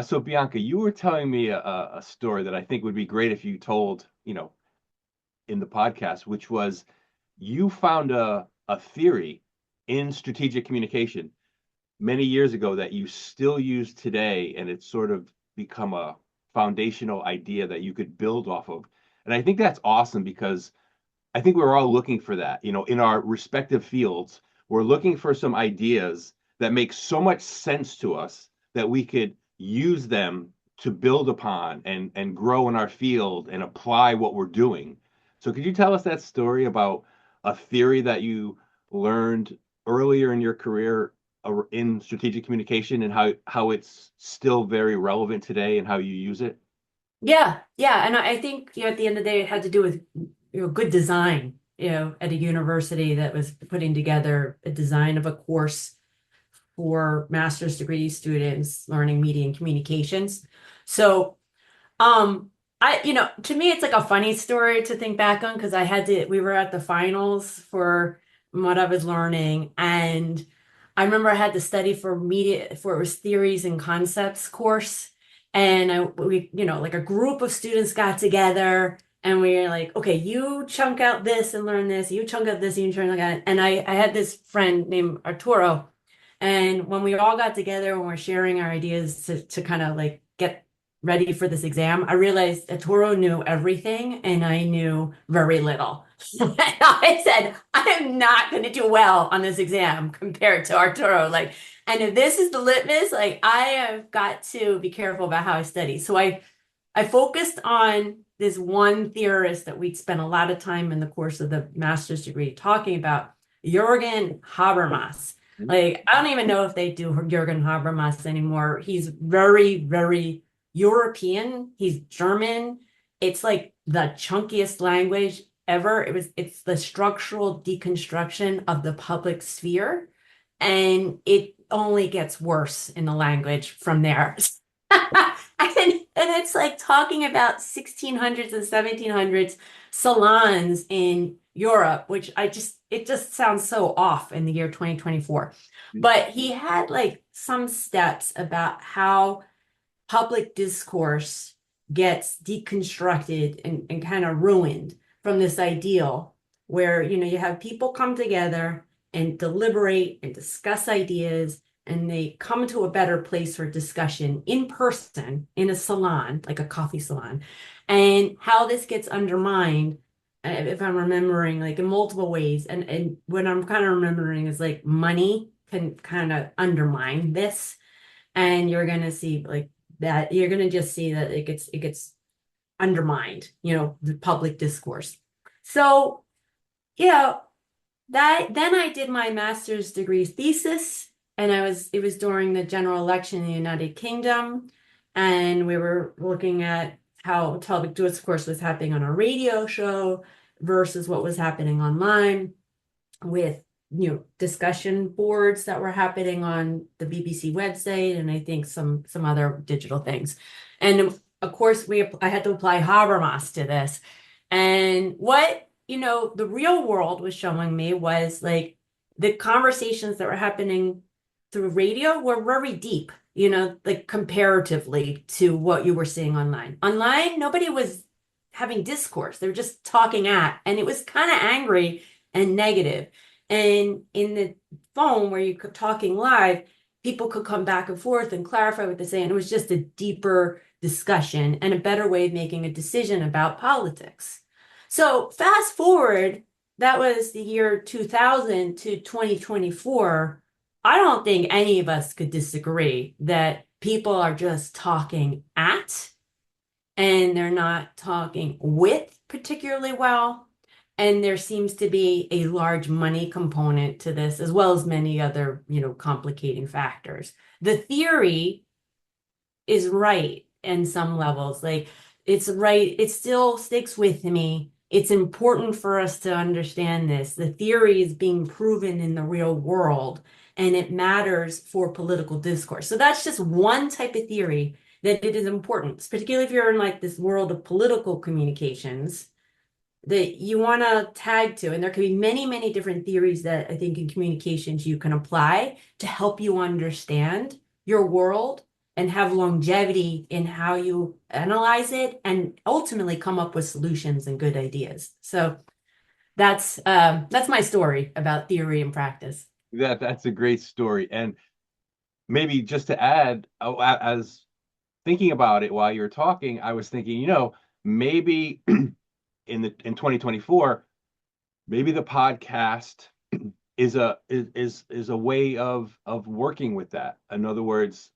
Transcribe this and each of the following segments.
So Bianca, you were telling me a story that I think would be great if you told, in the podcast, which was you found a theory in strategic communication many years ago that you still use today, and it's sort of become a foundational idea that you could build off of. And I think that's awesome because I think we're all looking for that, in our respective fields. We're looking for some ideas that make so much sense to us that we could use them to build upon and grow in our field and apply what we're doing. So could you tell us that story about a theory that you learned earlier in your career in strategic communication and how it's still very relevant today and how you use it? Yeah, yeah, and I think at the end of the day, it had to do with good design. At a university that was putting together a design of a course for master's degree students learning media and communications. So, to me, it's like a funny story to think back on because we were at the finals for what I was learning, and I remember I had to study for media for it was theories and concepts course, and like a group of students got together. And we were like, okay, you chunk out this and learn this, you chunk out this, and you chunk out that. And I had this friend named Arturo. And when we all got together and we're sharing our ideas to kind of like get ready for this exam, I realized Arturo knew everything and I knew very little. And I said, I am not going to do well on this exam compared to Arturo. And if this is the litmus, I have got to be careful about how I study. So I focused on this one theorist that we'd spent a lot of time in the course of the master's degree talking about, Jürgen Habermas. I don't even know if they do Jürgen Habermas anymore. He's very, very European. He's German. It's like the chunkiest language ever. It's the structural deconstruction of the public sphere, and it only gets worse in the language from there. And it's like talking about 1600s and 1700s salons in Europe, which it just sounds so off in the year 2024. But he had like some steps about how public discourse gets deconstructed and kind of ruined from this ideal where, you have people come together and deliberate and discuss ideas and they come to a better place for discussion in person in a salon, like a coffee salon, and how this gets undermined, if I'm remembering, like in multiple ways. And what I'm kind of remembering is like money can kind of undermine this, and you're gonna see like that. You're gonna just see that it gets undermined, the public discourse. So, yeah, that then I did my master's degree thesis, and it was during the general election in the United Kingdom, and we were looking at how public discourse was happening on a radio show versus what was happening online with discussion boards that were happening on the BBC website and I think some other digital things. And of course I had to apply Habermas to this. And what the real world was showing me was like the conversations that were happening through radio were very deep, like comparatively to what you were seeing online. Online, nobody was having discourse. They were just talking and it was kind of angry and negative. And in the phone where you could talking live, people could come back and forth and clarify what they say. And it was just a deeper discussion and a better way of making a decision about politics. So fast forward, that was the year 2000 to 2024. I don't think any of us could disagree that people are just talking at and they're not talking with particularly well. And there seems to be a large money component to this, as well as many other, complicating factors. The theory is right in some levels. Like it's right, it still sticks with me. It's important for us to understand this. The theory is being proven in the real world, and it matters for political discourse. So that's just one type of theory that it is important, particularly if you're in like this world of political communications that you want to tag to. And there can be many, many different theories that I think in communications you can apply to help you understand your world and have longevity in how you analyze it and ultimately come up with solutions and good ideas. So that's my story about theory and practice. That's a great story. And maybe just to add, oh, as thinking about it while you're talking, I was thinking, maybe in 2024, maybe the podcast is a way of working with that. In other words,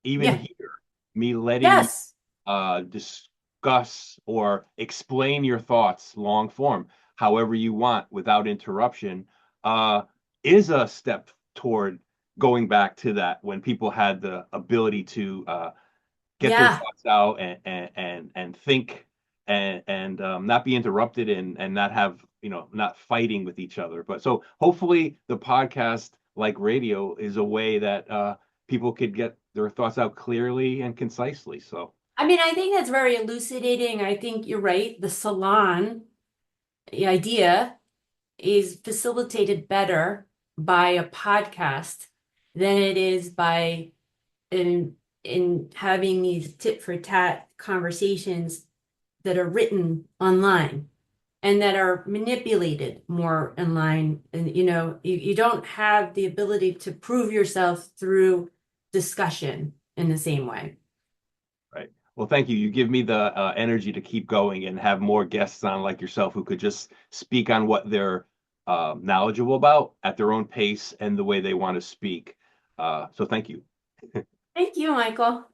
even Yeah. here, me letting you Yes. discuss or explain your thoughts long form, however you want, without interruption, uh, is a step toward going back to that when people had the ability to get their Yeah. thoughts out and think and not be interrupted and not have not fighting with each other. But so hopefully the podcast, like radio, is a way that people could get their thoughts out clearly and concisely. So I mean, I think that's very elucidating. I think you're right. The salon, the idea is facilitated better by a podcast than it is by in having these tit for tat conversations that are written online and that are manipulated more online. And you don't have the ability to prove yourself through discussion in the same way. right. Well, thank you. You give me the energy to keep going and have more guests on like yourself who could just speak on what they're knowledgeable about at their own pace and the way they want to speak. So thank you. Thank you, Michael.